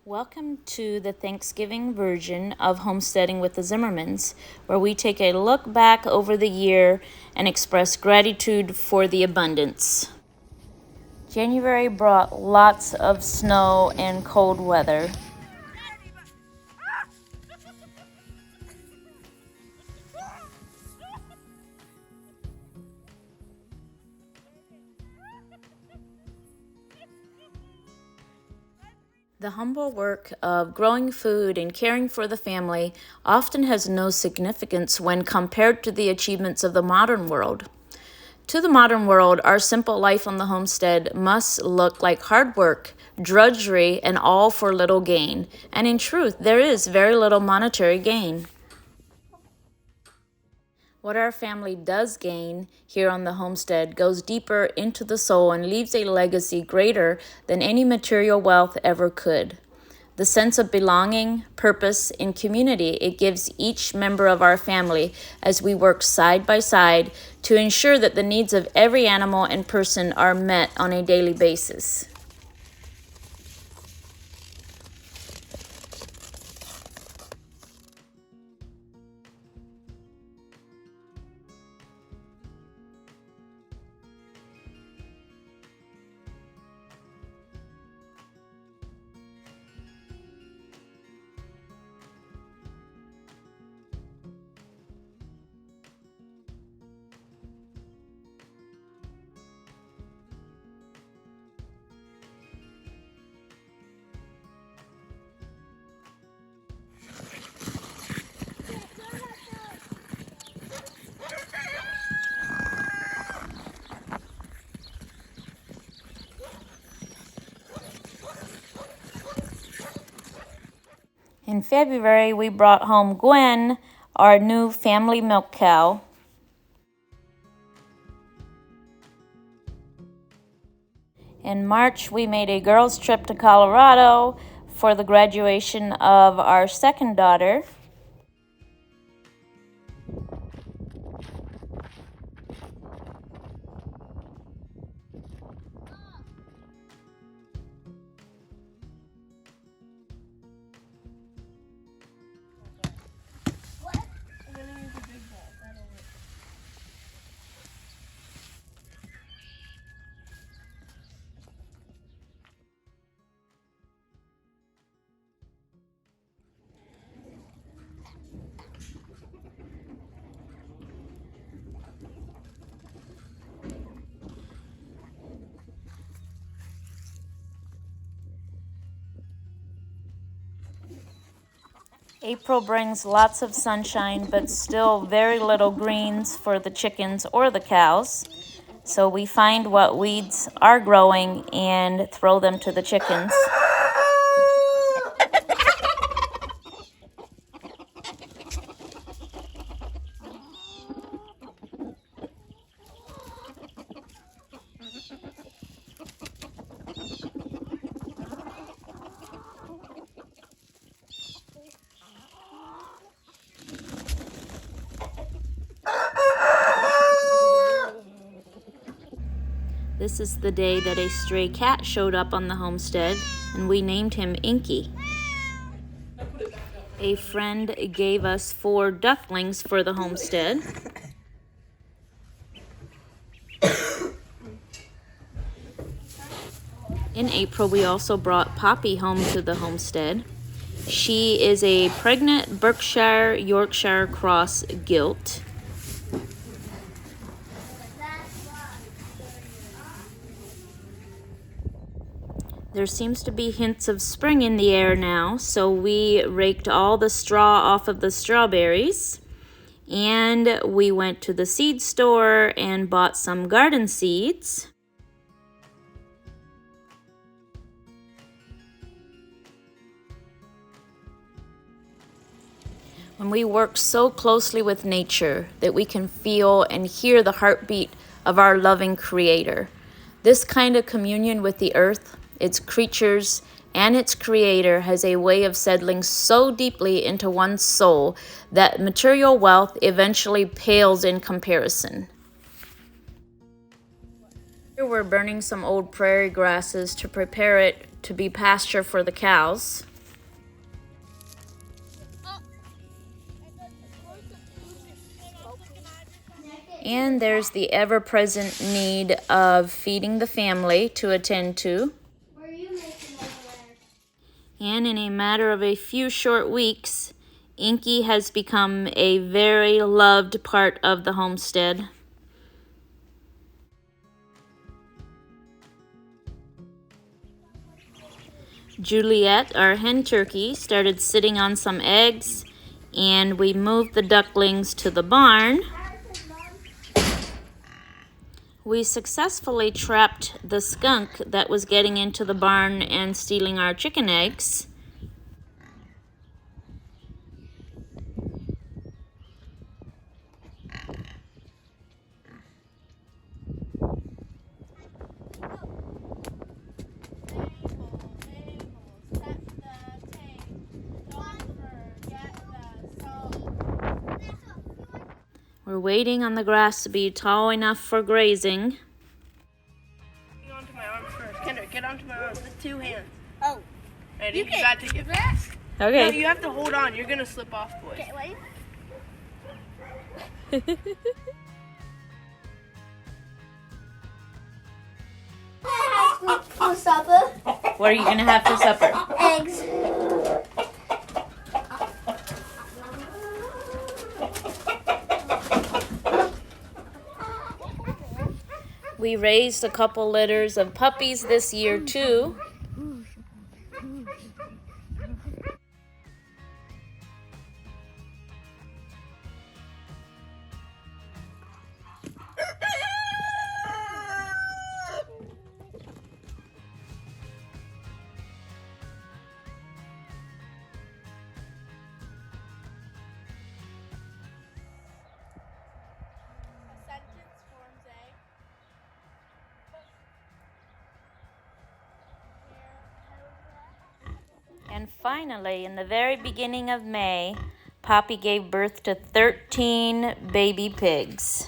Welcome to the Thanksgiving version of Homesteading with the Zimmermans, where we take a look back over the year and express gratitude for the abundance. January brought lots of snow and cold weather. The humble work of growing food and caring for the family often has no significance when compared to the achievements of the modern world. To the modern world, our simple life on the homestead must look like hard work, drudgery, and all for little gain. And in truth, there is very little monetary gain. What our family does gain here on the homestead goes deeper into the soul and leaves a legacy greater than any material wealth ever could. The sense of belonging, purpose, and community it gives each member of our family as we work side by side to ensure that the needs of every animal and person are met on a daily basis. In February, we brought home Gwen, our new family milk cow. In March, we made a girls' trip to Colorado for the graduation of our second daughter. April brings lots of sunshine, but still very little greens for the chickens or the cows. So we find what weeds are growing and throw them to the chickens. This is the day that a stray cat showed up on the homestead, and we named him Inky. A friend gave us 4 ducklings for the homestead. In April, we also brought Poppy home to the homestead. She is a pregnant Berkshire Yorkshire cross gilt. There seems to be hints of spring in the air now, so we raked all the straw off of the strawberries, and we went to the seed store and bought some garden seeds. When we work so closely with nature that we can feel and hear the heartbeat of our loving Creator, this kind of communion with the earth, its creatures, and its creator has a way of settling so deeply into one's soul that material wealth eventually pales in comparison. Here we're burning some old prairie grasses to prepare it to be pasture for the cows. And there's the ever-present need of feeding the family to attend to. Where are you making over there? And in a matter of a few short weeks, Inky has become a very loved part of the homestead. Juliet, our hen turkey, started sitting on some eggs, and we moved the ducklings to the barn. We successfully trapped the skunk that was getting into the barn and stealing our chicken eggs. We're waiting on the grass to be tall enough for grazing. Get onto my arms first. Kendra, get onto my arms with 2 hands. Oh. Ready? You got to get fast. Okay. No, you have to hold on. You're going to slip off, boys. Okay, wait. For supper? What are you going to have for supper? Eggs. We raised a couple litters of puppies this year too. And finally, in the very beginning of May, Poppy gave birth to 13 baby pigs.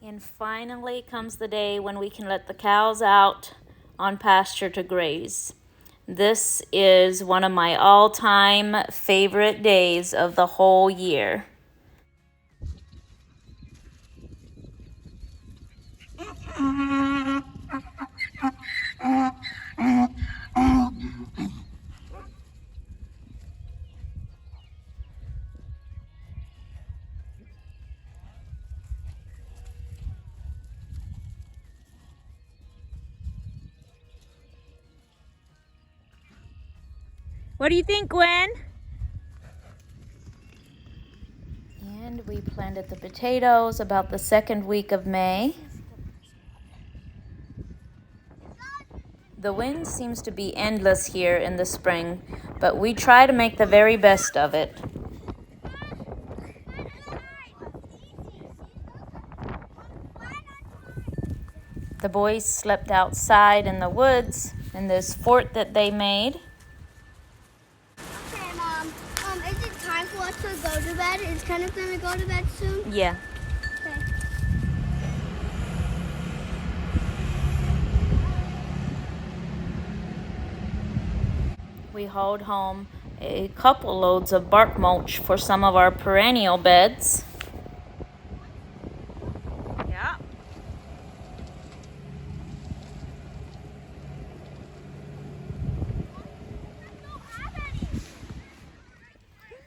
And finally comes the day when we can let the cows out on pasture to graze. This is one of my all-time favorite days of the whole year. What do you think, Gwen? And we planted the potatoes about the second week of May. The wind seems to be endless here in the spring, but we try to make the very best of it. The boys slept outside in the woods in this fort that they made. Okay, Mom. Is it time for us to go to bed? Is Kenneth gonna go to bed soon? Yeah. Okay. We hauled home a couple loads of bark mulch for some of our perennial beds. Yeah.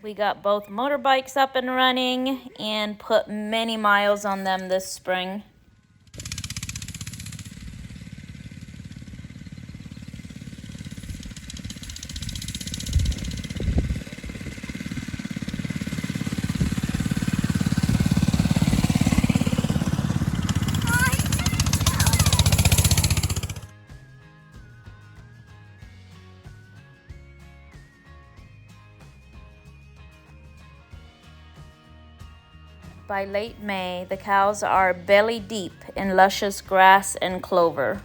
We got both motorbikes up and running and put many miles on them this spring. By late May, the cows are belly deep in luscious grass and clover.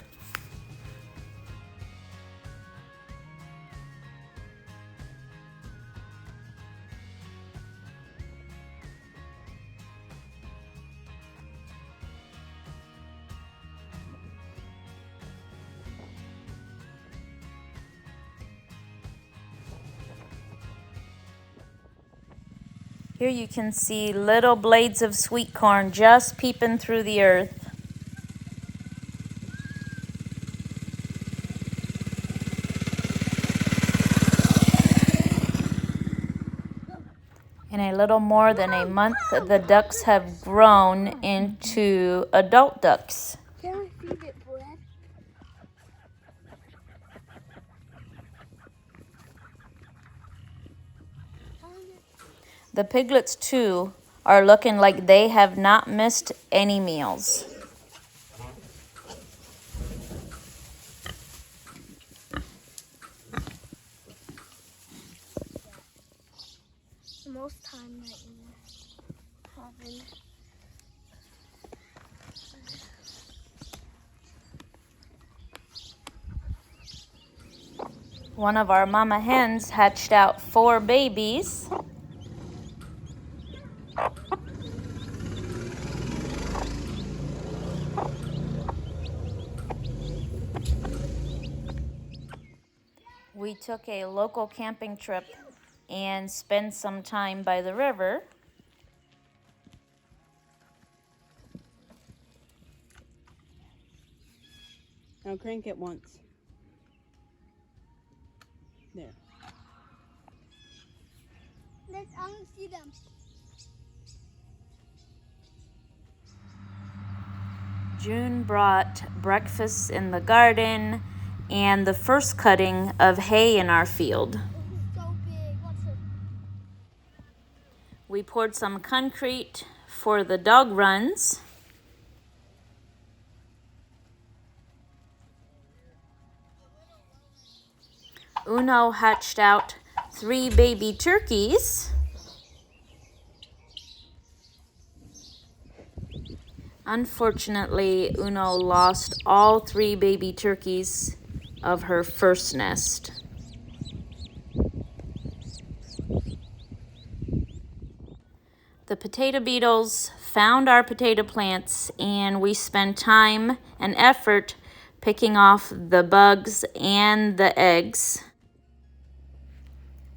Here you can see little blades of sweet corn just peeping through the earth. In a little more than a month, the ducks have grown into adult ducks. Can I feed it bread? The piglets, too, are looking like they have not missed any meals. The most time that you're having. One of our mama hens hatched out 4 babies. We took a local camping trip and spent some time by the river. Now crank it once. There. I want to see them. June brought breakfast in the garden and the first cutting of hay in our field. This is so big. What's it? We poured some concrete for the dog runs. Uno hatched out 3 baby turkeys. Unfortunately, Uno lost all 3 baby turkeys of her first nest. The potato beetles found our potato plants, and we spent time and effort picking off the bugs and the eggs.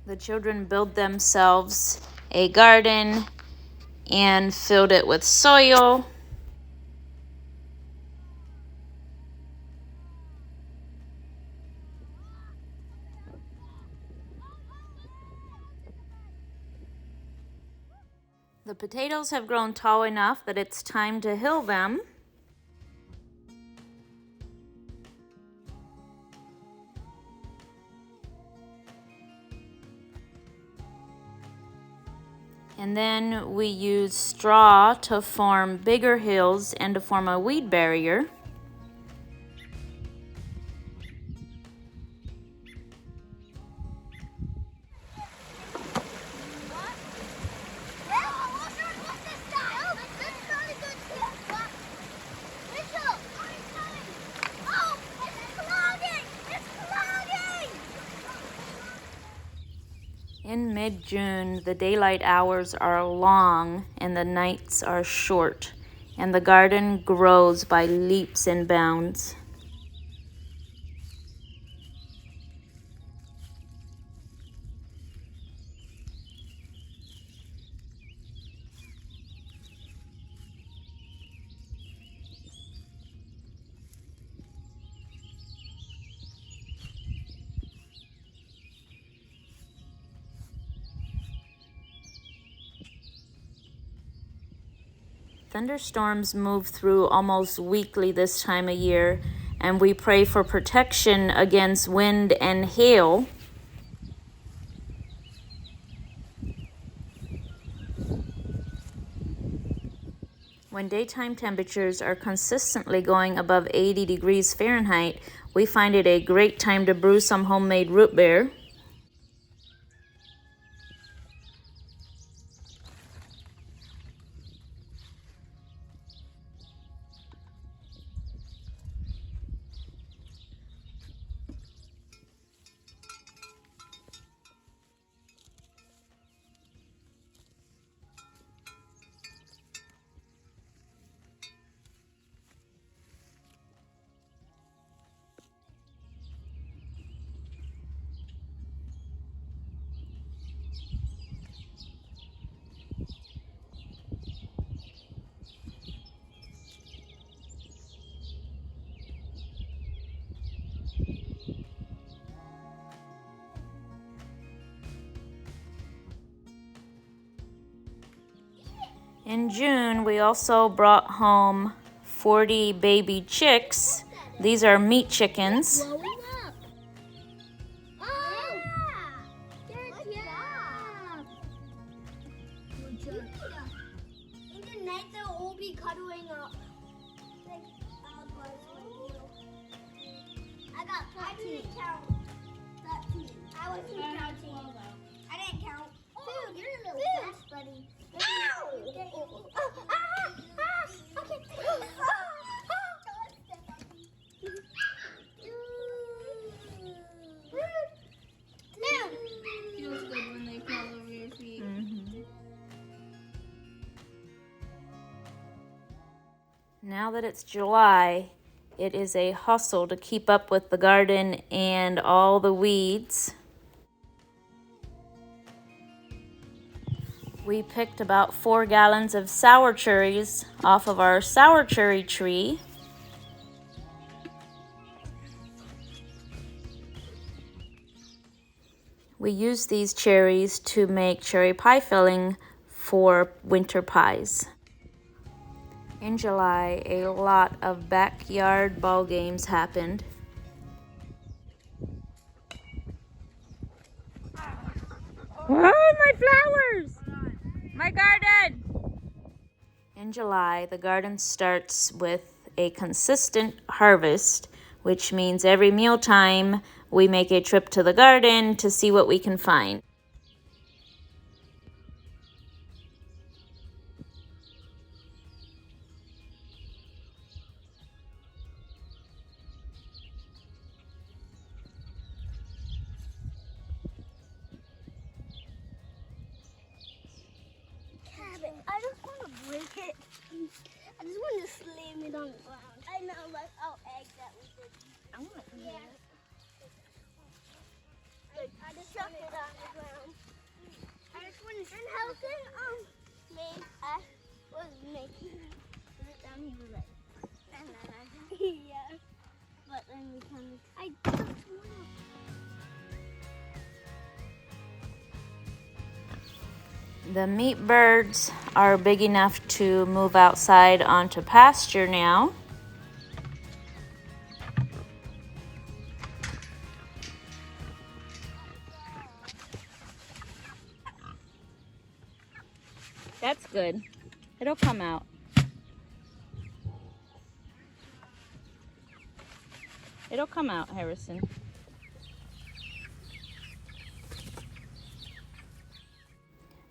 The children built themselves a garden and filled it with soil. The potatoes have grown tall enough that it's time to hill them. And then we use straw to form bigger hills and to form a weed barrier. In mid-June, the daylight hours are long and the nights are short, and the garden grows by leaps and bounds. Thunderstorms move through almost weekly this time of year, and we pray for protection against wind and hail. When daytime temperatures are consistently going above 80 degrees Fahrenheit, we find it a great time to brew some homemade root beer. In June, we also brought home 40 baby chicks. These are meat chickens. Blowing up. Oh! Good job. Good job. In the night, they'll all be cuddling up. Like, I got 13. I didn't count. 13. I wasn't counting. I didn't count. Dude, you're a little fast, buddy. Ow! Okay. Feels good when they crawl over your feet. Now that it's July, it is a hustle to keep up with the garden and all the weeds. We picked about 4 gallons of sour cherries off of our sour cherry tree. We use these cherries to make cherry pie filling for winter pies. In July, a lot of backyard ball games happened. Oh, my flowers! My garden! In July, the garden starts with a consistent harvest, which means every mealtime we make a trip to the garden to see what we can find. I just want to break it. I just want to slam it on the ground. I know, like our egg that we did. I want to eat it. I just chuck it on the ground. I just want to. And how can I was making it down, he was like, yeah. But then we kind of. I just want to. The meat birds are big enough to move outside onto pasture now. That's good. It'll come out. It'll come out, Harrison.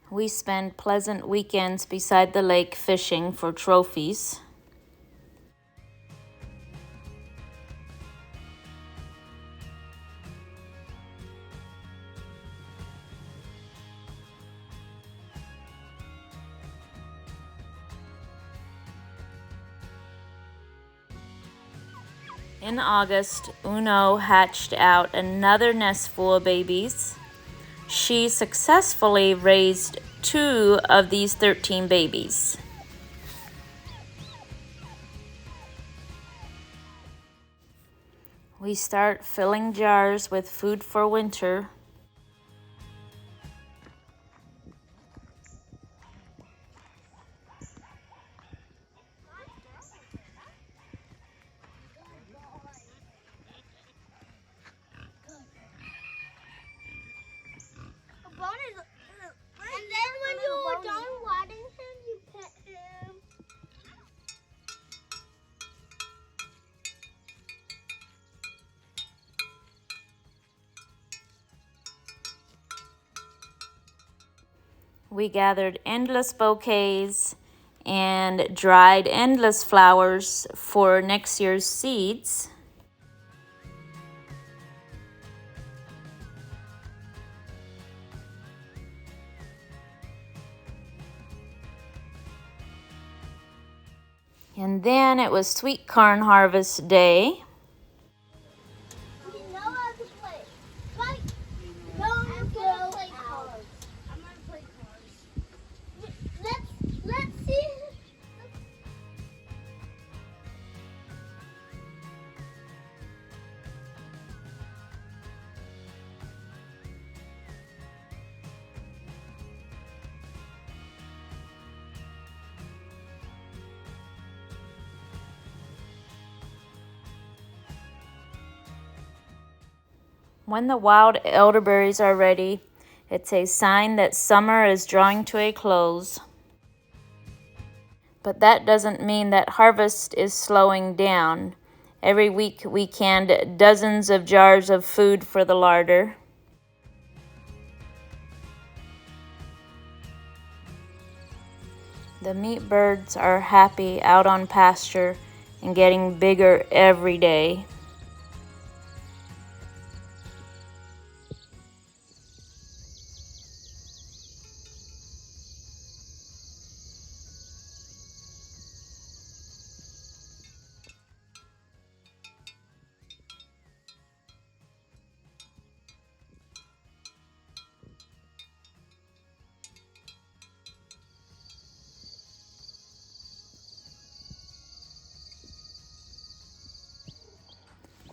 We spend pleasant weekends beside the lake fishing for trophies. In August, Uno hatched out another nest full of babies. She successfully raised 2 of these 13 babies. We start filling jars with food for winter. We gathered endless bouquets and dried endless flowers for next year's seeds. And then it was sweet corn harvest day. You know how to play. Right? No, I'm gonna play cards. I'm gonna play cards. Let's see. When the wild elderberries are ready, it's a sign that summer is drawing to a close. But that doesn't mean that harvest is slowing down. Every week we canned dozens of jars of food for the larder. The meat birds are happy out on pasture and getting bigger every day.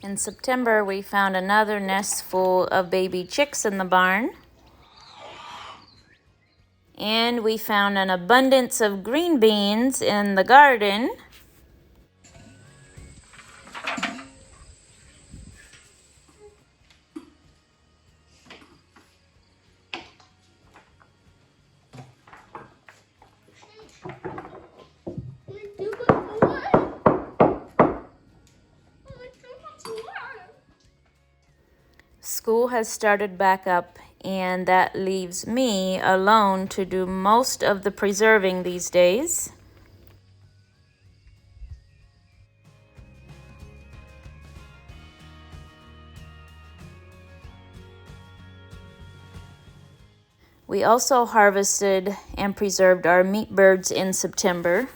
In September, we found another nest full of baby chicks in the barn. And we found an abundance of green beans in the garden. School has started back up, and that leaves me alone to do most of the preserving these days. We also harvested and preserved our meat birds in September.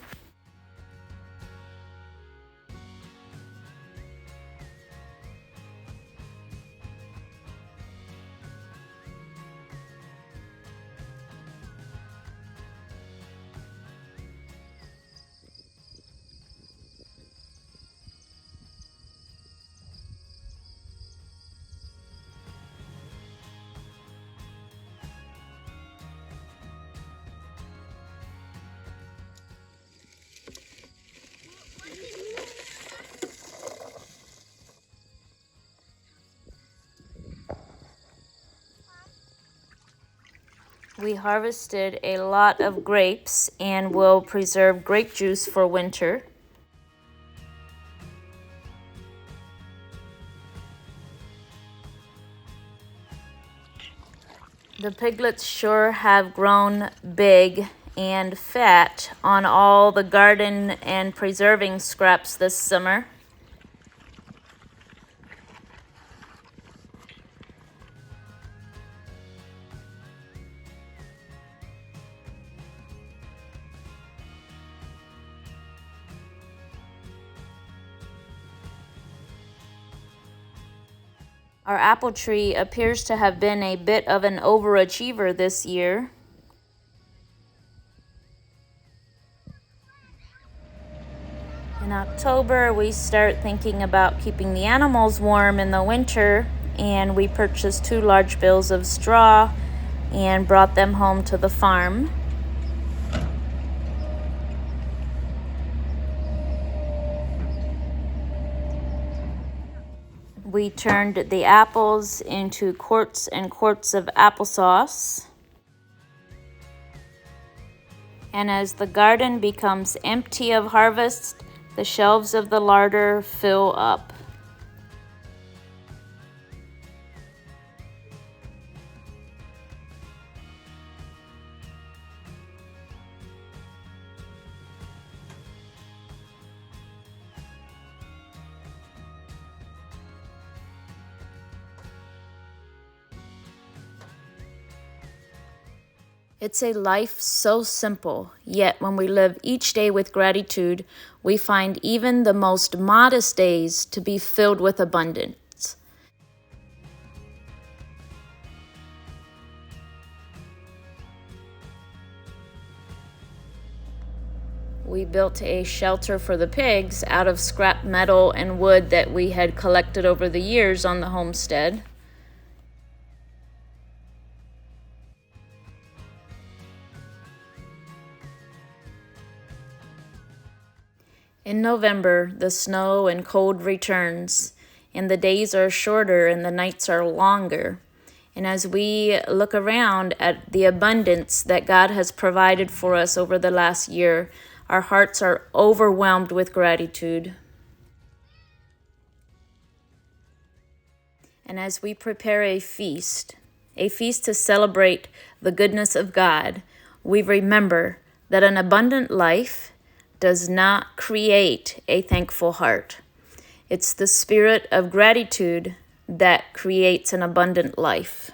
We harvested a lot of grapes and will preserve grape juice for winter. The piglets sure have grown big and fat on all the garden and preserving scraps this summer. Our apple tree appears to have been a bit of an overachiever this year. In October, we start thinking about keeping the animals warm in the winter, and we purchased 2 large bales of straw and brought them home to the farm. We turned the apples into quarts and quarts of applesauce. And as the garden becomes empty of harvest, the shelves of the larder fill up. It's a life so simple, yet when we live each day with gratitude, we find even the most modest days to be filled with abundance. We built a shelter for the pigs out of scrap metal and wood that we had collected over the years on the homestead. In November, the snow and cold returns, and the days are shorter and the nights are longer. And as we look around at the abundance that God has provided for us over the last year, our hearts are overwhelmed with gratitude. And as we prepare a feast to celebrate the goodness of God, we remember that an abundant life does not create a thankful heart. It's the spirit of gratitude that creates an abundant life.